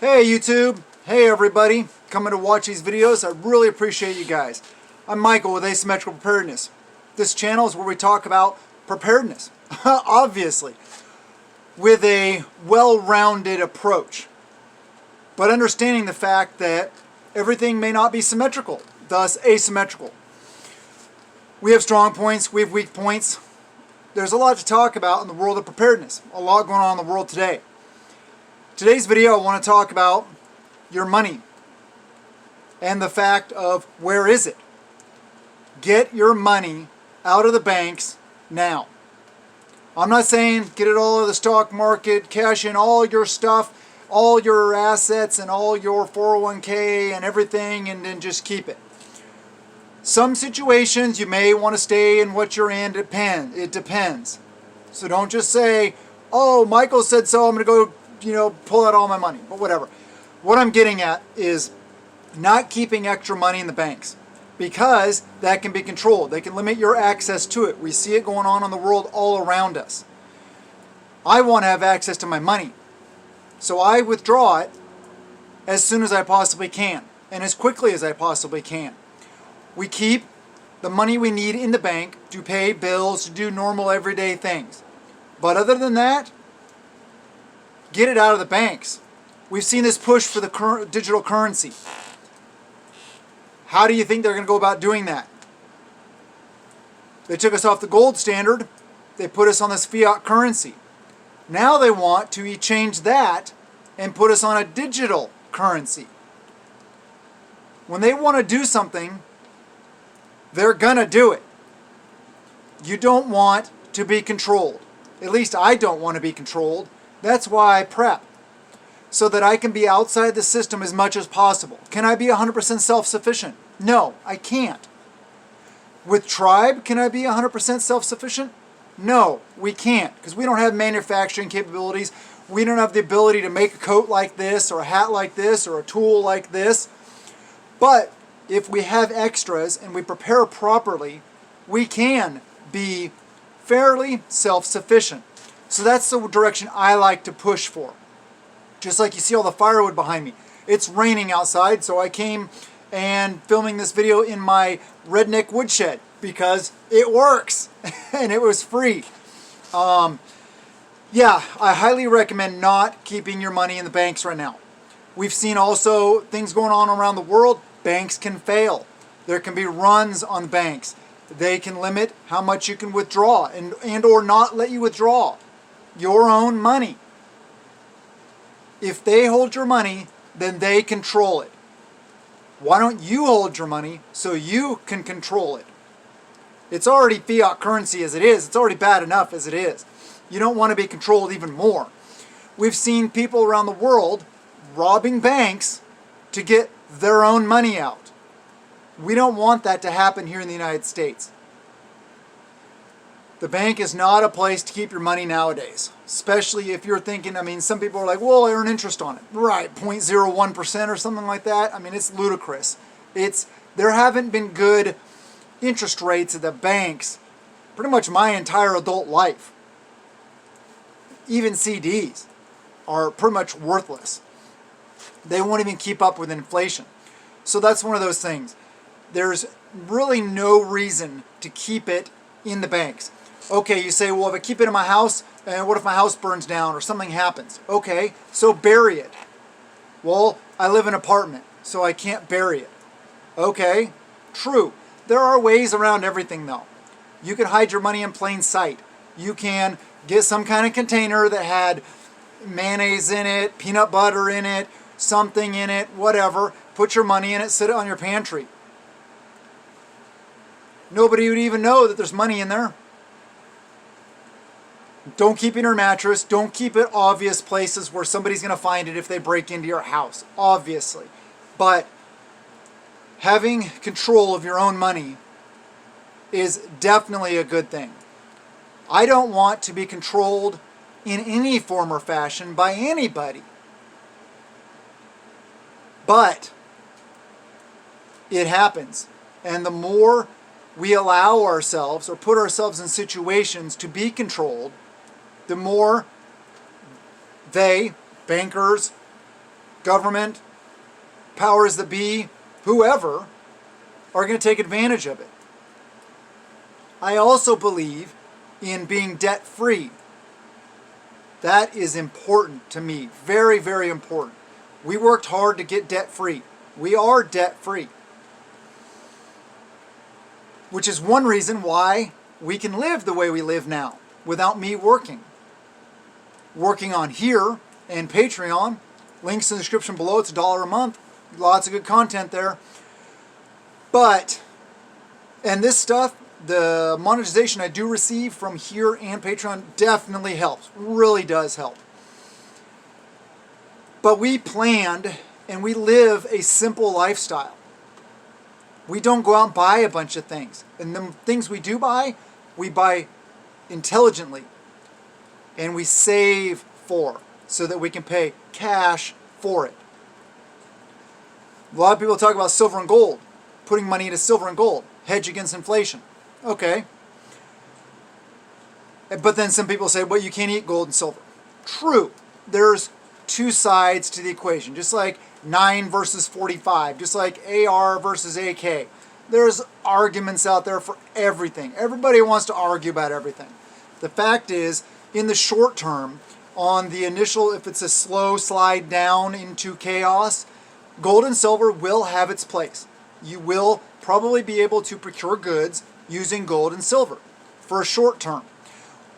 Hey YouTube, hey everybody, coming to watch these videos. I really appreciate you guys. I'm Michael with Asymmetrical Preparedness. This channel is where we talk about preparedness, obviously, with a well-rounded approach, but understanding the fact that everything may not be symmetrical, thus asymmetrical. We have strong points, we have weak points. There's a lot to talk about in the world of preparedness, a lot going on in the world today. Today's video I want to talk about your money and the fact of where is it? Get your money out of the banks now. I'm not saying get it all out of the stock market, cash in all your stuff, all your assets and all your 401k and everything and then just keep it. Some situations you may want to stay in what you're in. It depends. So don't just say, oh, Michael said so, I'm going to go pull out all my money, but whatever. What I'm getting at is not keeping extra money in the banks because that can be controlled. They can limit your access to it. We see it going on in the world all around us. I want to have access to my money, so I withdraw it as soon as I possibly can and as quickly as I possibly can. We keep the money we need in the bank to pay bills, to do normal everyday things. But other than that, get it out of the banks. We've seen this push for the digital currency. How do you think they're going to go about doing that? They took us off the gold standard. They put us on this fiat currency. Now they want to change that and put us on a digital currency. When they want to do something, they're going to do it. You don't want to be controlled. At least I don't want to be controlled. That's why I prep, so that I can be outside the system as much as possible. Can I be 100% self-sufficient? No, I can't. With Tribe, can I be 100% self-sufficient? No, we can't, because we don't have manufacturing capabilities. We don't have the ability to make a coat like this, or a hat like this, or a tool like this. But if we have extras and we prepare properly, we can be fairly self-sufficient. So that's the direction I like to push for. Just like you see all the firewood behind me. It's raining outside, so I came and filming this video in my redneck woodshed because it works and it was free. Yeah, I highly recommend not keeping your money in the banks right now. We've seen also things going on around the world. Banks can fail. There can be runs on banks. They can limit how much you can withdraw and or not let you withdraw your own money. If they hold your money, then they control it. Why don't you hold your money so you can control it? It's already fiat currency as it is. It's already bad enough as it is. You don't want to be controlled even more. We've seen people around the world robbing banks to get their own money out. We don't want that to happen here in the United States. The bank is not a place to keep your money nowadays, especially if you're thinking, some people are like, well, I earn interest on it. Right, 0.01% or something like that. It's ludicrous. There haven't been good interest rates at the banks pretty much my entire adult life. Even CDs are pretty much worthless. They won't even keep up with inflation. So that's one of those things. There's really no reason to keep it in the banks. Okay, you say, well, if I keep it in my house, and what if my house burns down or something happens? Okay, so bury it. Well, I live in an apartment, so I can't bury it. Okay, true. There are ways around everything, though. You can hide your money in plain sight. You can get some kind of container that had mayonnaise in it, peanut butter in it, something in it, whatever. Put your money in it, sit it on your pantry. Nobody would even know that there's money in there. Don't keep it in your mattress. Don't keep it obvious places where somebody's going to find it if they break into your house, obviously. But having control of your own money is definitely a good thing. I don't want to be controlled in any form or fashion by anybody. But it happens. And the more we allow ourselves or put ourselves in situations to be controlled, the more they, bankers, government, powers that be, whoever, are going to take advantage of it. I also believe in being debt-free. That is important to me. Very, very important. We worked hard to get debt-free. We are debt-free. Which is one reason why we can live the way we live now without me working. Working on here and Patreon. Links in the description below. It's $1 a month. Lots of good content there. But, and this stuff, the monetization I do receive from here and Patreon definitely helps. Really does help. But we planned and we live a simple lifestyle. We don't go out and buy a bunch of things. And the things we do buy, we buy intelligently. And we save for, so that we can pay cash for it. A lot of people talk about silver and gold. Putting money into silver and gold. Hedge against inflation. Okay. But then some people say, well, you can't eat gold and silver. True. There's two sides to the equation. Just like 9 versus 45. Just like AR versus AK. There's arguments out there for everything. Everybody wants to argue about everything. The fact is, in the short term, on the initial, if it's a slow slide down into chaos, gold and silver will have its place. You will probably be able to procure goods using gold and silver for a short term.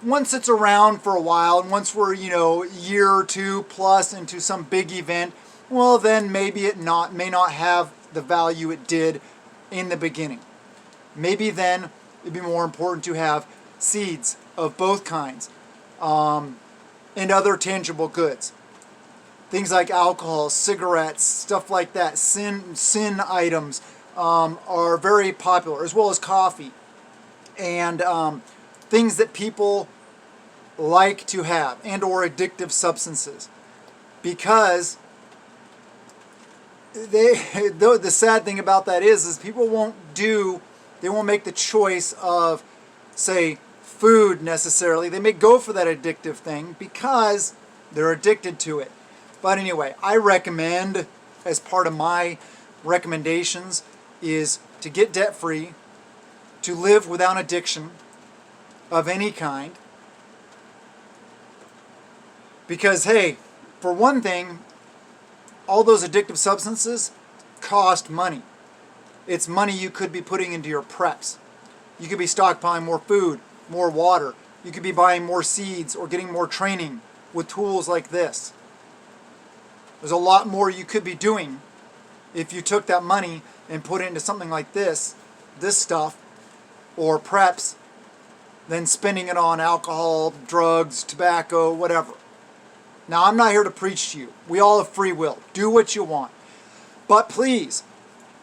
Once it's around for a while, and once we're, a year or two plus into some big event, well, then maybe it may not have the value it did in the beginning. Maybe then it'd be more important to have seeds of both kinds and other tangible goods. Things like alcohol, cigarettes, stuff like that, sin items are very popular, as well as coffee. And things that people like to have, and or addictive substances. Because the sad thing about that is people won't make the choice of, say, food necessarily. They may go for that addictive thing because they're addicted to it. But anyway, I recommend, as part of my recommendations, is to get debt-free, to live without addiction of any kind. Because, hey, for one thing, all those addictive substances cost money. It's money you could be putting into your preps. You could be stockpiling more food, more water. You could be buying more seeds or getting more training with tools like this. There's a lot more you could be doing if you took that money and put it into something like this stuff, or preps, than spending it on alcohol, drugs, tobacco, whatever. Now, I'm not here to preach to you. We all have free will. Do what you want. But please,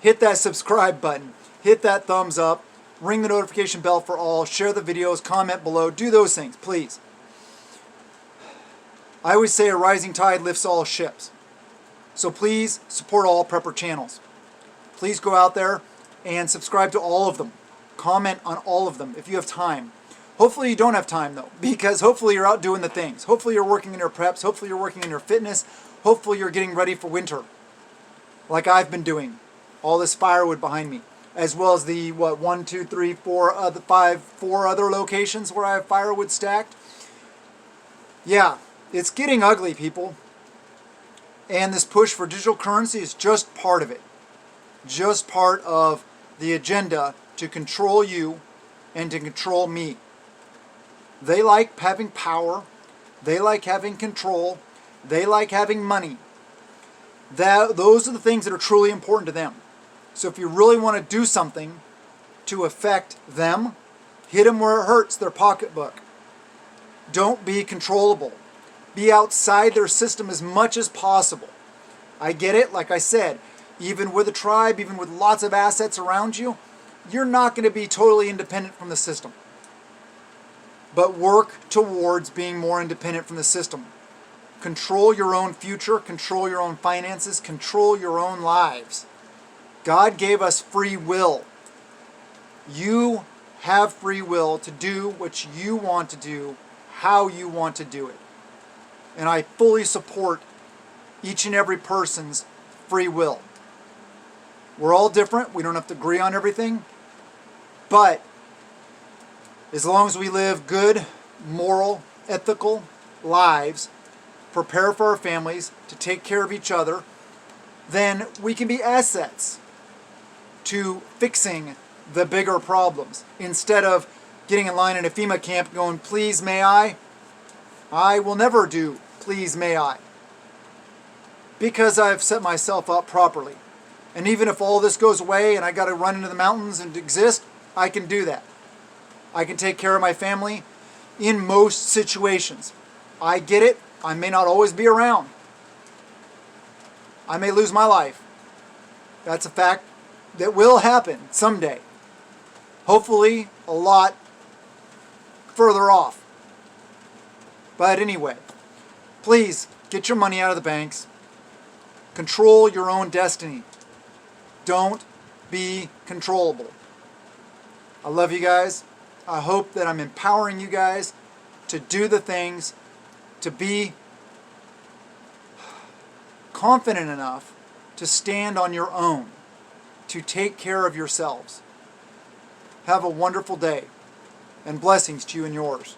hit that subscribe button. Hit that thumbs up. Ring the notification bell for all. Share the videos. Comment below. Do those things, please. I always say a rising tide lifts all ships. So please support all prepper channels. Please go out there and subscribe to all of them. Comment on all of them if you have time. Hopefully you don't have time though, because hopefully you're out doing the things. Hopefully you're working in your preps. Hopefully you're working in your fitness. Hopefully you're getting ready for winter, like I've been doing. All this firewood behind me, as well as the four other locations where I have firewood stacked. Yeah, it's getting ugly, people. And this push for digital currency is just part of it. Just part of the agenda to control you and to control me. They like having power. They like having control. They like having money. Those are the things that are truly important to them. So if you really want to do something to affect them, hit them where it hurts, their pocketbook. Don't be controllable. Be outside their system as much as possible. I get it, like I said, even with a tribe, even with lots of assets around you, you're not going to be totally independent from the system. But work towards being more independent from the system. Control your own future, control your own finances, control your own lives. God gave us free will. You have free will to do what you want to do, how you want to do it. And I fully support each and every person's free will. We're all different. We don't have to agree on everything. But as long as we live good, moral, ethical lives, prepare for our families, to take care of each other, then we can be assets to fixing the bigger problems. Instead of getting in line in a FEMA camp going, please may I will never do please may I. Because I've set myself up properly. And even if all this goes away and I got to run into the mountains and exist, I can do that. I can take care of my family in most situations. I get it. I may not always be around. I may lose my life. That's a fact that will happen someday. Hopefully a lot further off. But anyway, please get your money out of the banks. Control your own destiny. Don't be controllable. I love you guys. I hope that I'm empowering you guys to do the things, to be confident enough to stand on your own, to take care of yourselves. Have a wonderful day, and blessings to you and yours.